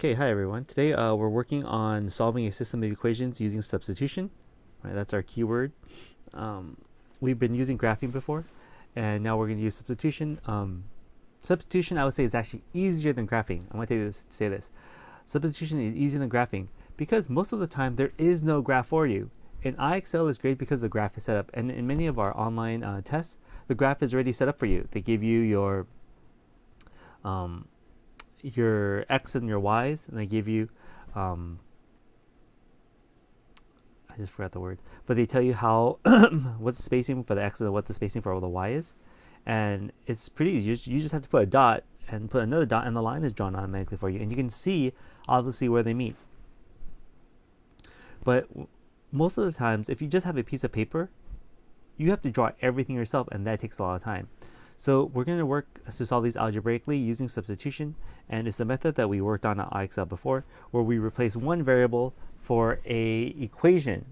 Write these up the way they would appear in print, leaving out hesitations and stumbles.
Okay, hi everyone. Today we're working on solving a system of equations using substitution. Right, that's our keyword. We've been using graphing before, and now we're going to use substitution. Substitution, I would say, is actually easier than graphing. I'm going to say this. Substitution is easier than graphing because most of the time there is no graph for you. In IXL is great because the graph is set up, and in many of our online tests, the graph is already set up for you. They give you your x and your y's, and they give you I just forgot the word, but they tell you how what's the spacing for the x and what the spacing for the y is, and it's pretty easy. You just have to put a dot and put another dot, and the line is drawn automatically for you, and you can see obviously where they meet. But most of the times, if you just have a piece of paper, you have to draw everything yourself, and that takes a lot of time. So we're going to work to solve these algebraically using substitution, and it's a method that we worked on at IXL before, where we replace one variable for a equation,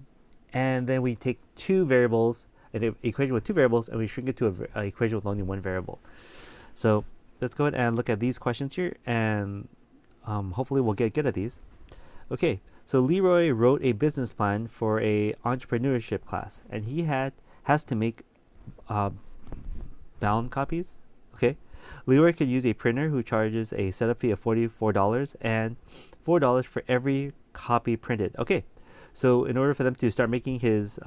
and then we take two variables, an equation with two variables, and we shrink it to an equation with only one variable. So let's go ahead and look at these questions here, and hopefully we'll get good at these. Okay, so Leroy wrote a business plan for a entrepreneurship class, and he has to make bound copies. Okay, Leroy could use a printer who charges a setup fee of $44 and $4 for every copy printed. Okay, so in order for them to start making his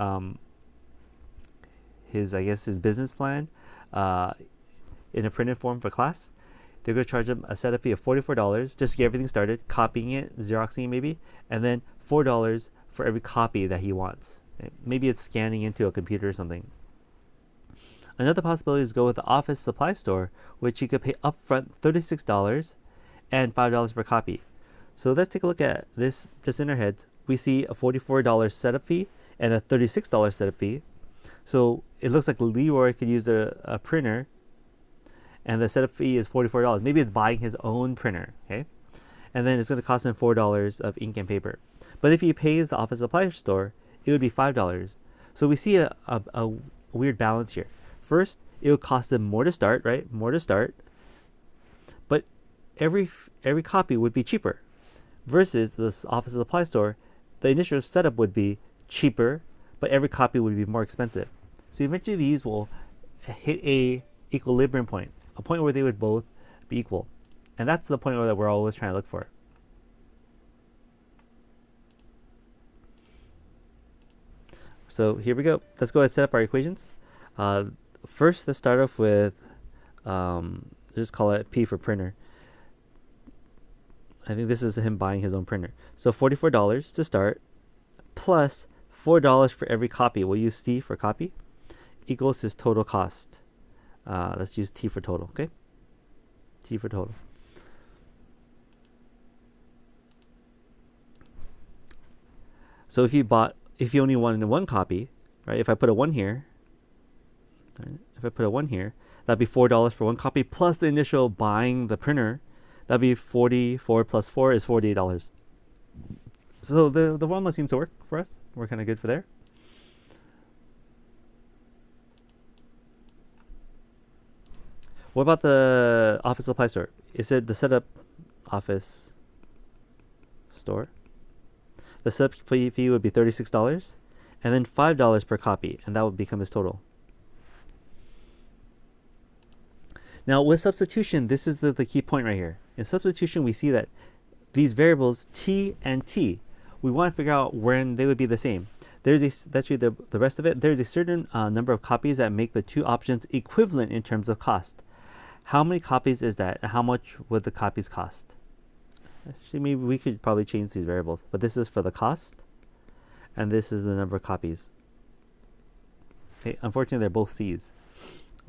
business plan in a printed form for class, they're going to charge him a setup fee of $44 just to get everything started, copying it, Xeroxing it maybe, and then $4 for every copy that he wants. Maybe it's scanning into a computer or something. Another possibility is to go with the office supply store, which you could pay upfront $36 and $5 per copy. So let's take a look at this just in our heads. We see a $44 setup fee and a $36 setup fee. So it looks like Leroy could use a printer, and the setup fee is $44. Maybe it's buying his own printer, okay? And then it's going to cost him $4 of ink and paper. But if he pays the office supply store, it would be $5. So we see a weird balance here. First, it would cost them more to start, right? More to start. But every copy would be cheaper. Versus this office supply store, the initial setup would be cheaper, but every copy would be more expensive. So eventually these will hit a equilibrium point, a point where they would both be equal. And that's the point that we're always trying to look for. So here we go. Let's go ahead and set up our equations. First, let's start off with, just call it P for printer. I think this is him buying his own printer. So $44 to start, plus $4 for every copy. We'll use T for copy, equals his total cost. Let's use T for total, okay? T for total. So if you only wanted one copy, right? If I put a 1 here, right, if I put a 1 here, that'd be $4 for one copy plus the initial buying the printer. That'd be 44 plus 4 is $48. So the formula seems to work for us. We're kind of good for there. What about the office supply store? Is it the setup office store? The setup fee would be $36 and then $5 per copy, and that would become his total. Now with substitution, this is the key point right here. In substitution, we see that these variables t and t, we want to figure out when they would be the same. Let's read the rest of it. There's a certain number of copies that make the two options equivalent in terms of cost. How many copies is that, and how much would the copies cost? Actually, maybe we could probably change these variables, but this is for the cost, and this is the number of copies. Okay, unfortunately, they're both C's.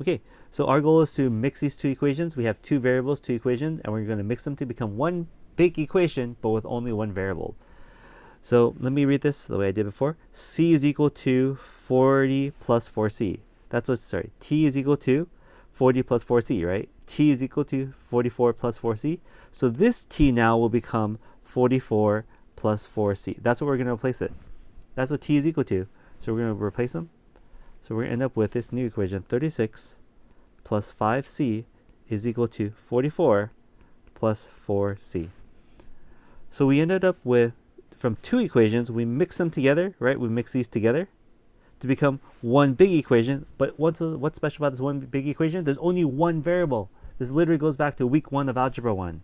Okay, so our goal is to mix these two equations. We have two variables, two equations, and we're going to mix them to become one big equation, but with only one variable. So let me read this the way I did before. C is equal to 40 plus 4C. T is equal to 40 plus 4C, right? T is equal to 44 plus 4C. So this T now will become 44 plus 4C. That's what we're going to replace it. That's what T is equal to. So we're going to replace them. So we're going to end up with this new equation, 36 plus 5C is equal to 44 plus 4C. So we ended up with, from two equations, we mix them together, right? We mix these together to become one big equation. But what's special about this one big equation? There's only one variable. This literally goes back to week 1 of Algebra 1.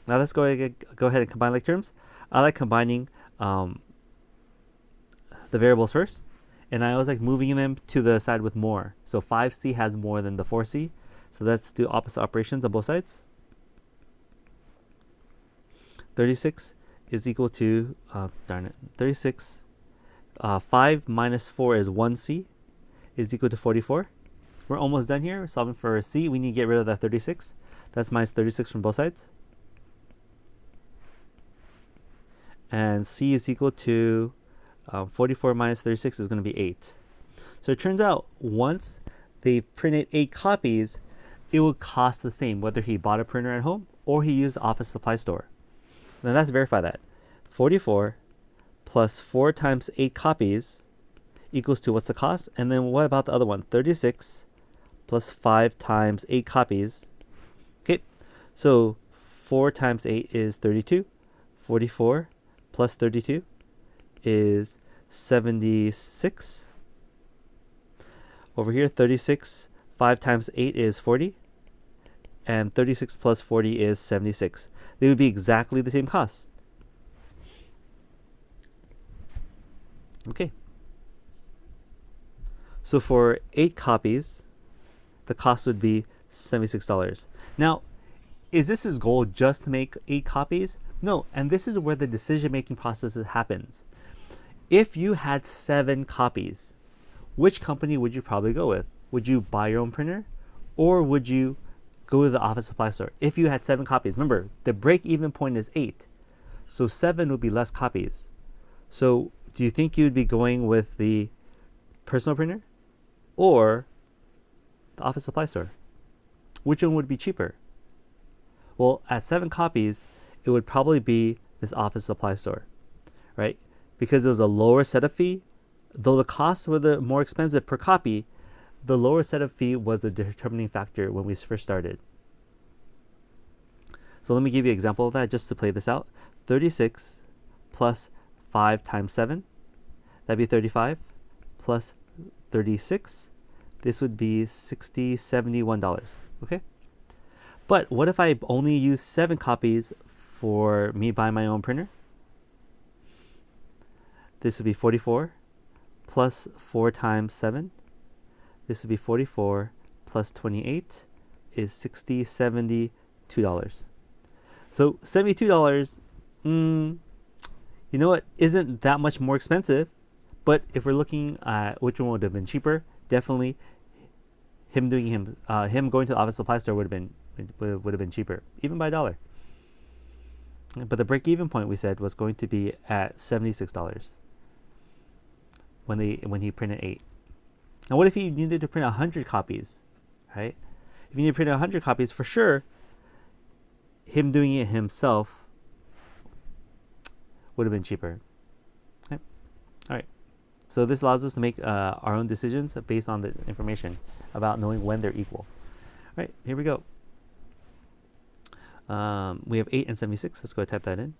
Now let's go ahead and combine like terms. I like combining the variables first. And I always like moving them to the side with more. So 5c has more than the 4c. So let's do opposite operations on both sides. 36 is equal to, 36, 5 minus 4 is 1c, is equal to 44. We're almost done here. We're solving for c. We need to get rid of that 36. That's minus 36 from both sides. And c is equal to 44 minus 36 is going to be 8. So it turns out once they printed 8 copies, it would cost the same whether he bought a printer at home or he used the office supply store. Now let's verify that. 44 plus 4 times 8 copies equals to what's the cost? And then what about the other one? 36 plus 5 times 8 copies. Okay, so 4 times 8 is 32. 44 plus 32 is 76. Over here, 36, 5 times 8 is 40. And 36 plus 40 is 76. They would be exactly the same cost. Okay. So for 8 copies, the cost would be $76. Now, is this his goal, just to make 8 copies? No, and this is where the decision-making process happens. If you had 7 copies, which company would you probably go with? Would you buy your own printer, or would you go to the office supply store? If you had 7 copies, remember, the break-even point is 8. So 7 would be less copies. So do you think you'd be going with the personal printer or the office supply store? Which one would be cheaper? Well, at 7 copies, it would probably be this office supply store, right? Because there's a lower setup fee. Though the costs were the more expensive per copy, the lower setup fee was the determining factor when we first started. So let me give you an example of that just to play this out. 36 plus 5 times 7, that'd be 35, plus 36, this would be $71, okay? But what if I only use 7 copies for me buying my own printer? This would be 44 plus 4 times 7. This would be 44 plus 28 is $72. So $72, you know what, isn't that much more expensive. But if we're looking at which one would have been cheaper, definitely him going to the office supply store would have been cheaper, even by $1. But the break-even point, we said, was going to be at $76 when he printed 8. Now, what if he needed to print 100 copies, right? If you need to print 100 copies, for sure, him doing it himself would have been cheaper. Okay. All right. So this allows us to make our own decisions based on the information about knowing when they're equal. All right, here we go. We have 8 and 76. Let's go type that in.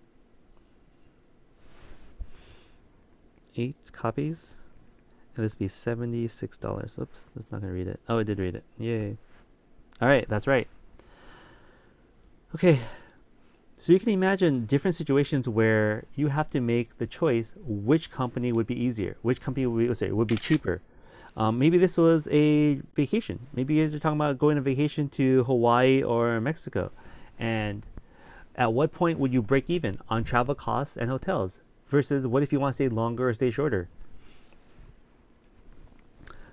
8 copies. And this would be $76. Oops, that's not going to read it. Oh, it did read it. Yay. All right, that's right. Okay. So you can imagine different situations where you have to make the choice which company would be easier, which company would be cheaper. Maybe this was a vacation. Maybe you guys are talking about going on vacation to Hawaii or Mexico. And at what point would you break even on travel costs and hotels? Versus what if you want to stay longer or stay shorter?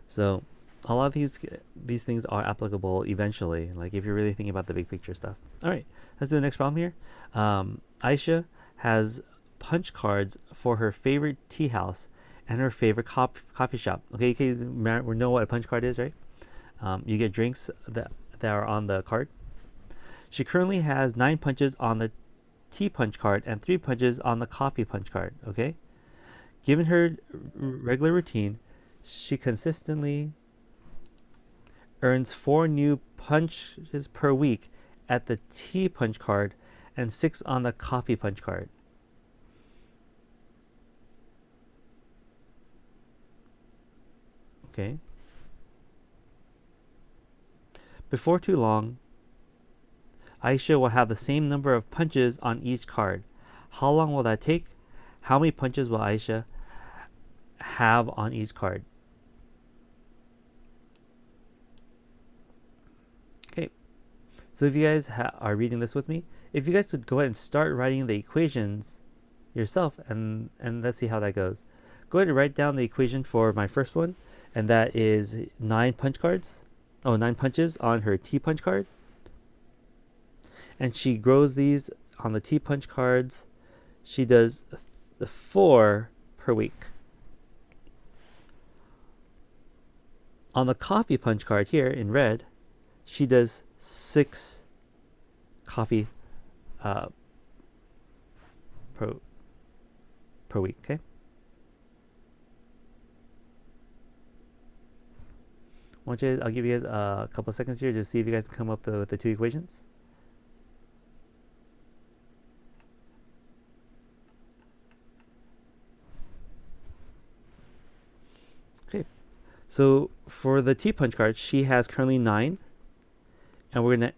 So a lot of these things are applicable eventually, like if you're really thinking about the big picture stuff. All right, let's do the next problem here. Aisha has punch cards for her favorite tea house and her favorite coffee shop. Okay, you guys know what a punch card is, right? You get drinks that are on the card. She currently has 9 punches on the tea punch card and 3 punches on the coffee punch card. Okay, given her regular routine, she consistently earns 4 new punches per week at the tea punch card and 6 on the coffee punch card. Okay. Before too long, Aisha will have the same number of punches on each card. How long will that take? How many punches will Aisha have on each card? Okay, so if you guys are reading this with me, if you guys could go ahead and start writing the equations yourself, and let's see how that goes. Go ahead and write down the equation for my first one, and that is 9 punches on her T punch card. And she grows these on the T punch cards. She does 4 per week. On the coffee punch card here in red, she does 6 coffee per week. Okay. I'll give you guys a couple of seconds here to see if you guys can come up with the 2 equations. Okay, so for the T punch card, she has currently 9, and we're going to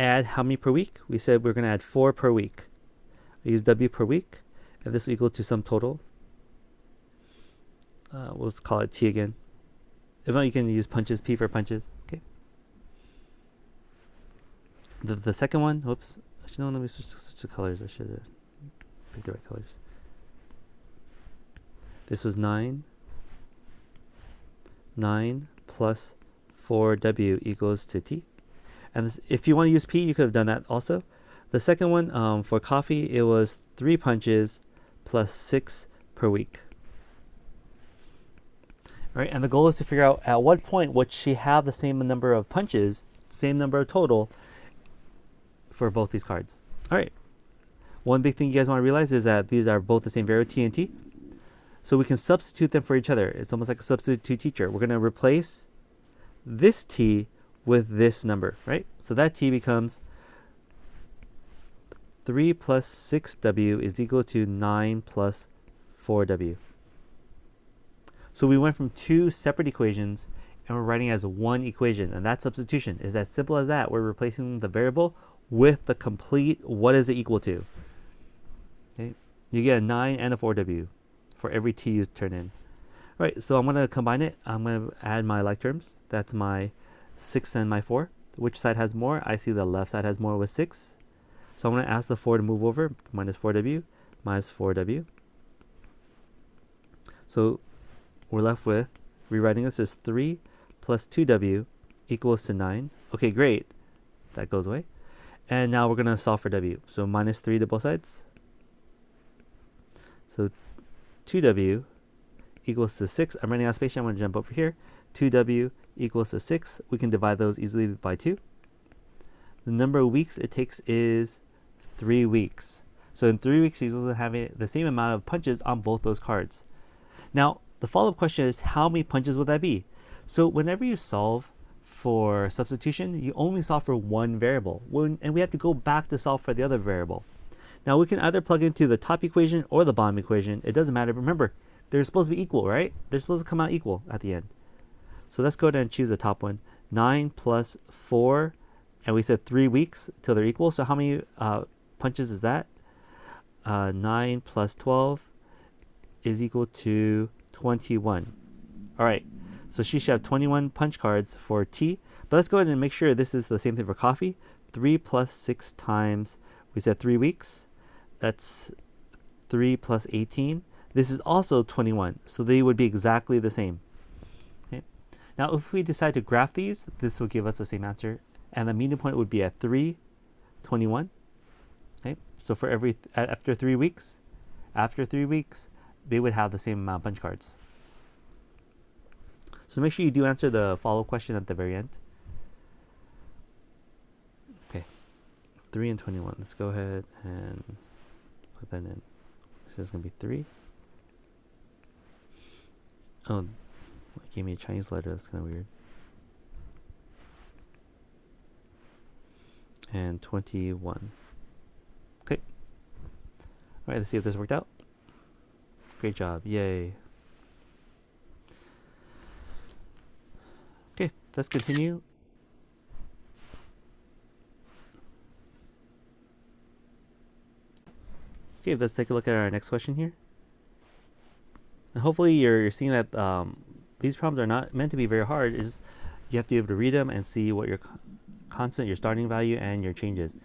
add how many per week? We said we're going to add 4 per week. I use W per week, and this will equal to some total. We'll just call it T again. If not, you can use punches, P for punches. Okay. The second one, whoops. Actually, no, let me switch the colors. I should have picked the right colors. This was 9. 9 plus 4W equals to T. And this, if you want to use P, you could have done that also. The second one, for coffee, it was 3 punches plus 6 per week. All right, and the goal is to figure out at what point would she have the same number of punches, same number of total for both these cards. All right, one big thing you guys want to realize is that these are both the same variable, T and T. So we can substitute them for each other. It's almost like a substitute teacher. We're going to replace this T with this number, right? So that T becomes 3 plus 6W is equal to 9 plus 4W. So we went from 2 separate equations and we're writing as one equation, and that's substitution. It's as simple as that. We're replacing the variable with the complete what is it equal to. Okay, you get a 9 and a 4W for every T you turn in. All right, so I'm going to combine it. I'm going to add my like terms. That's my 6 and my 4. Which side has more? I see the left side has more with 6. So I'm going to ask the 4 to move over. Minus 4W minus 4W. So we're left with, rewriting this as 3 plus 2W equals to 9. Okay, great. That goes away. And now we're going to solve for W. So minus 3 to both sides. So 2W equals to 6. I'm running out of space. I'm going to jump over here. 2W equals to 6. We can divide those easily by 2. The number of weeks it takes is 3 weeks. So in 3 weeks, she's going to have the same amount of punches on both those cards. Now, the follow-up question is, how many punches would that be? So whenever you solve for substitution, you only solve for one variable. And we have to go back to solve for the other variable. Now, we can either plug into the top equation or the bottom equation. It doesn't matter. Remember, they're supposed to be equal, right? They're supposed to come out equal at the end. So let's go ahead and choose the top one. 9 plus 4, and we said 3 weeks till they're equal. So how many punches is that? 9 plus 12 is equal to 21. All right, so she should have 21 punch cards for T. But let's go ahead and make sure this is the same thing for coffee. 3 plus 6 times, we said 3 weeks. That's 3 plus 18. This is also 21. So they would be exactly the same. Okay. Now, if we decide to graph these, this will give us the same answer. And the meeting point would be at 3, 21. Okay. So for after 3 weeks, they would have the same amount of punch cards. So make sure you do answer the follow-up question at the very end. Okay, 3 and 21. Let's go ahead and put that in. So it's going to be 3. Oh, it gave me a Chinese letter. That's kind of weird. And 21. right, let's see if this worked out. Great job. Yay. Okay, let's continue. Okay, let's take a look at our next question here. And hopefully you're seeing that these problems are not meant to be very hard. It's just you have to be able to read them and see what your constant, your starting value, and your changes.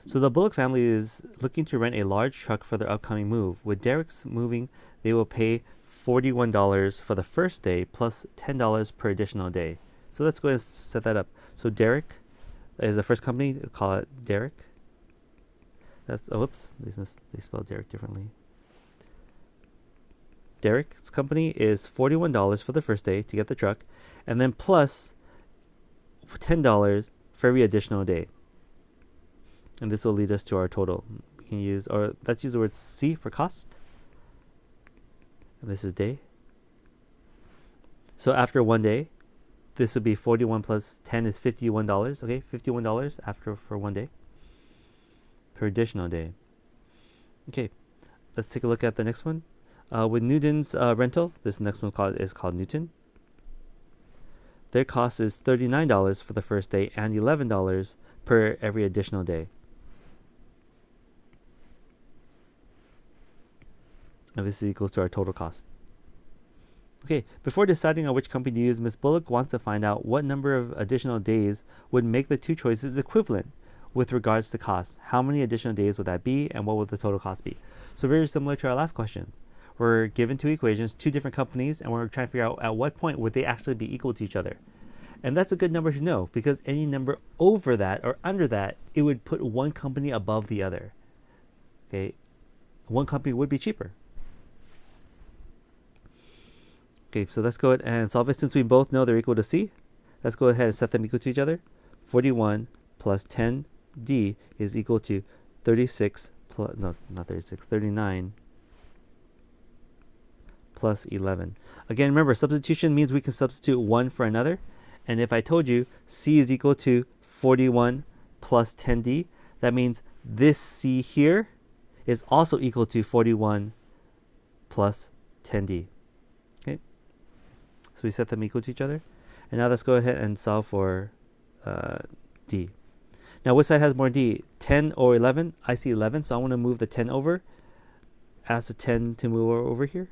So the Bullock family is looking to rent a large truck for their upcoming move. With Derek's moving, they will pay $41 for the first day plus $10 per additional day. So let's go ahead and set that up. So Derek is the first company. We'll call it Derek. That's, oh, whoops, they spelled Derek differently. Derek's company is $41 for the first day to get the truck, and then plus $10 for every additional day. And this will lead us to our total. We can use, or let's use the word C for cost. And this is day. So after 1 day, this would be 41 plus 10 is $51. Okay, $51 after for 1 day per additional day. Okay, let's take a look at the next one. With Newton's rental, this next one is called Newton. Their cost is $39 for the first day and $11 per every additional day. And this is equals to our total cost. Okay, before deciding on which company to use, Ms. Bullock wants to find out what number of additional days would make the two choices equivalent with regards to cost. How many additional days would that be, and what would the total cost be? So very similar to our last question. We're given two equations, two different companies, and we're trying to figure out at what point would they actually be equal to each other. And that's a good number to know, because any number over that or under that, it would put one company above the other. Okay, one company would be cheaper. Okay, so let's go ahead and solve it. Since we both know they're equal to C, let's go ahead and set them equal to each other. 41 plus 10D is equal to 36 plus, no, not 36, 39 plus 11. Again, remember, substitution means we can substitute one for another. And if I told you C is equal to 41 plus 10D, that means this C here is also equal to 41 plus 10D. Okay, so we set them equal to each other. And now let's go ahead and solve for D. Now, which side has more D? 10 or 11? I see 11, so I want to move the 10 over. Ask the 10 to move over here.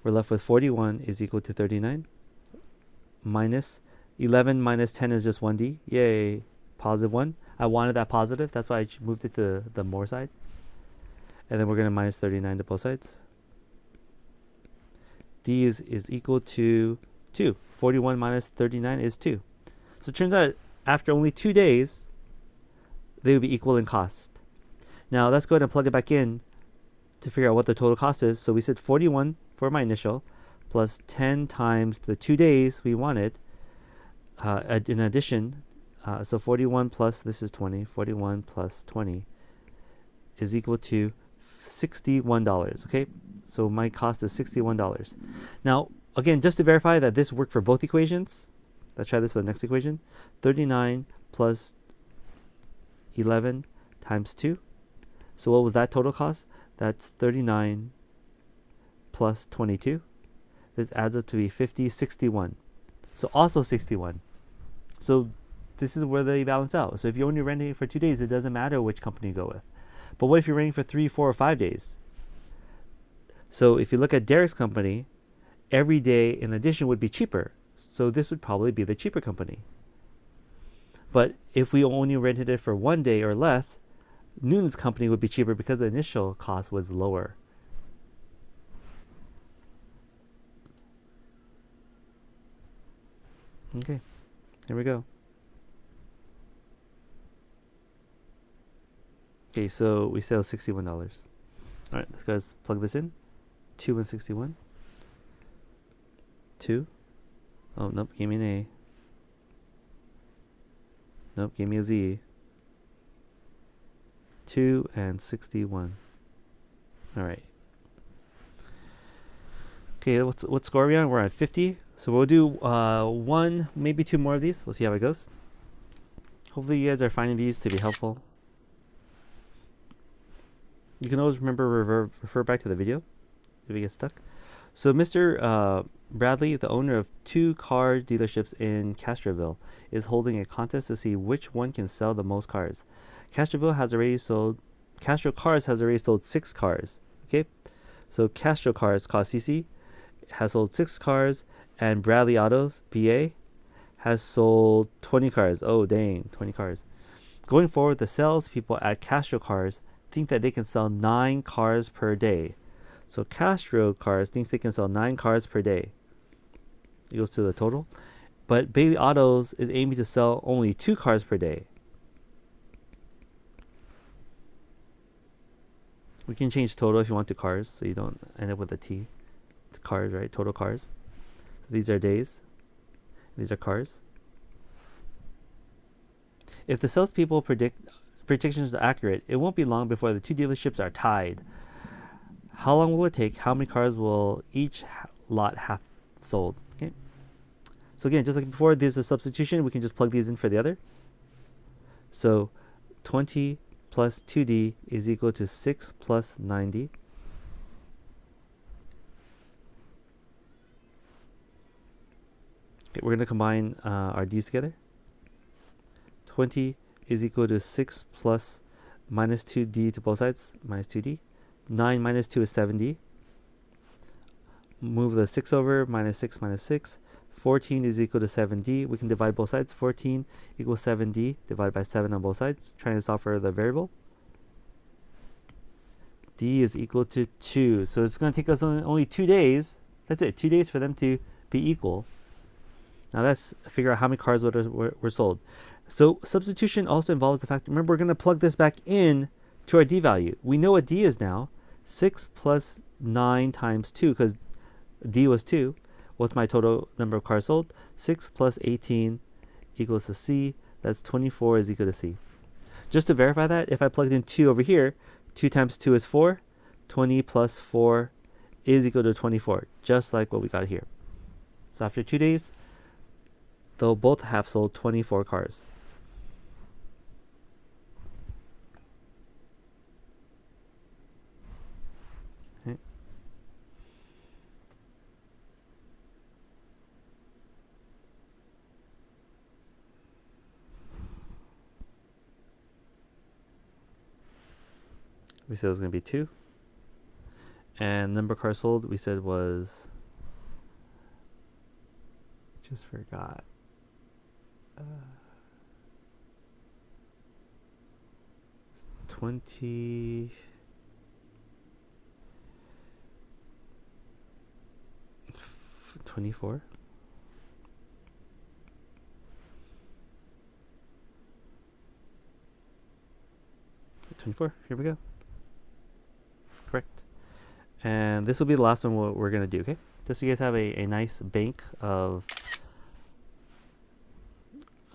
We're left with 41 is equal to 39. Minus 11 minus 10 is just 1D. Yay, positive 1. I wanted that positive. That's why I moved it to the more side. And then we're going to minus 39 to both sides. D is equal to 2. 41 minus 39 is 2. So it turns out after only 2 days, they would be equal in cost. Now let's go ahead and plug it back in to figure out what the total cost is. So we said 41 for my initial plus 10 times the 2 days we wanted in addition. So 41 plus, this is 20, 41 plus 20 is equal to $61. Okay, so my cost is $61. Now, again, just to verify that this worked for both equations, let's try this for the next equation. 39 plus 11 times 2. So what was that total cost? That's 39 plus 22. This adds up to be 61. So also 61. So this is where they balance out. So if you're only renting it for 2 days, it doesn't matter which company you go with. But what if you're renting for 3, 4, or 5 days? So if you look at Derek's company, every day in addition would be cheaper. So this would probably be the cheaper company. But if we only rented it for 1 day or less, Newton's company would be cheaper because the initial cost was lower. Okay, here we go. Okay, so we sell $61. All right, let's go plug this in. 2 and 61. 2. Oh, nope, give me an A. Nope, give me a Z. 2 and 61. All right. Okay, what score are we on? We're at 50. So we'll do 1, maybe 2 more of these. We'll see how it goes. Hopefully you guys are finding these to be helpful. You can always remember refer back to the video if you get stuck. So Mr. Bradley, the owner of 2 car dealerships in Castroville, is holding a contest to see which one can sell the most cars. Castro Cars has already sold 6 cars. Okay, so Castro Cars, CC, has sold 6 cars, and Bradley Autos, BA, has sold 20 cars. Oh dang, 20 cars. Going forward, the salespeople at Castro Cars think that they can sell 9 cars per day. So Castro Cars thinks they can sell 9 cars per day. It goes to the total. But Bailey Autos is aiming to sell only 2 cars per day. We can change total if you want to cars, so you don't end up with a T. To cars, right? Total cars. So these are days. These are cars. If the salespeople predictions are accurate, it won't be long before the 2 dealerships are tied. How long will it take? How many cars will each lot have sold? Okay. So again, just like before, there's a substitution. We can just plug these in for the other. So 20 plus 2D is equal to 6 plus 9D. Okay, we're going to combine our D's together. 20 is equal to 6 plus minus 2D to both sides, minus 2D. 9 minus 2 is 7D. Move the 6 over, minus 6 minus 6. 14 is equal to 7D. We can divide both sides. 14 equals 7D divided by 7 on both sides. Trying to solve for the variable. D is equal to 2. So it's going to take us only 2 days. That's it, 2 days for them to be equal. Now let's figure out how many cars were sold. So substitution also involves the fact, remember, we're going to plug this back in to our D value. We know what D is now. 6 plus 9 times 2, because D was 2. What's my total number of cars sold? 6 plus 18 equals to C. That's 24 is equal to C. Just to verify that, if I plugged in 2 over here, 2 times 2 is 4. 20 plus 4 is equal to 24, just like what we got here. So after 2 days, they'll both have sold 24 cars. Okay. We said it was going to be 2. And number of cars sold, we said was, just forgot. 20. 24. Here we go. Correct. And this will be the last one we're going to do, okay? Just so you guys have a nice bank of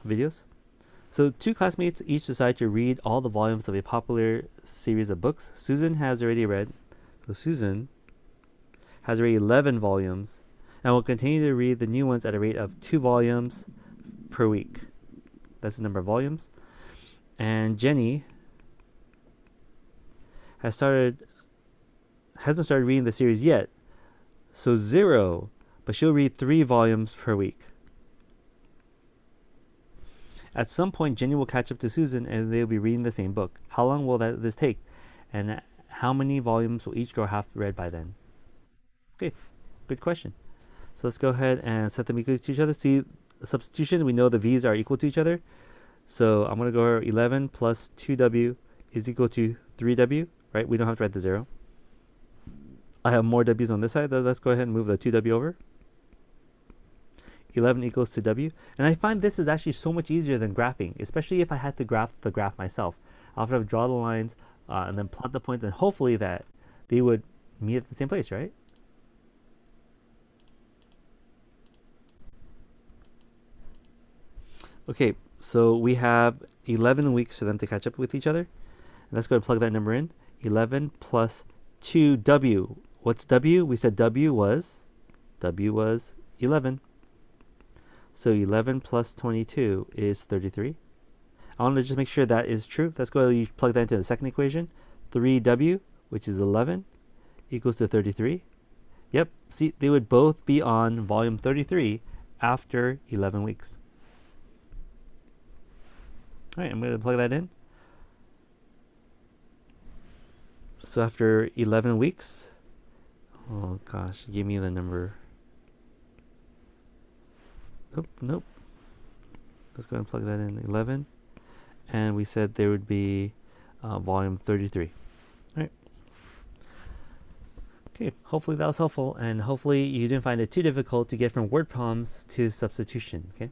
videos. So 2 classmates each decide to read all the volumes of a popular series of books. Susan has already read, so Susan has already 11 volumes and will continue to read the new ones at a rate of 2 volumes per week. That's the number of volumes. And Jenny hasn't started reading the series yet, so 0, but she'll read 3 volumes per week. At some point, Jenny will catch up to Susan and they'll be reading the same book. How long will this take? And how many volumes will each girl have read by then? Okay, good question. So let's go ahead and set them equal to each other. See, substitution, we know the V's are equal to each other. So I'm going to go over 11 plus 2W is equal to 3W, right? We don't have to write the 0. I have more W's on this side. Let's go ahead and move the 2W over. 11 equals to W. And I find this is actually so much easier than graphing, especially if I had to graph the graph myself. I'll have to draw the lines and then plot the points, and hopefully that they would meet at the same place, right? Okay, so we have 11 weeks for them to catch up with each other. And let's go and plug that number in. 11 plus 2W. What's W? We said W was 11. So 11 plus 22 is 33. I want to just make sure that is true. Let's go ahead and plug that into the second equation. 3W, which is 11, equals to 33. Yep, see, they would both be on volume 33 after 11 weeks. All right, I'm going to plug that in. So after 11 weeks, oh gosh, give me the number. Nope. Let's go and plug that in, 11. And we said there would be volume 33. All right. Okay, hopefully that was helpful, and hopefully you didn't find it too difficult to get from word problems to substitution, okay?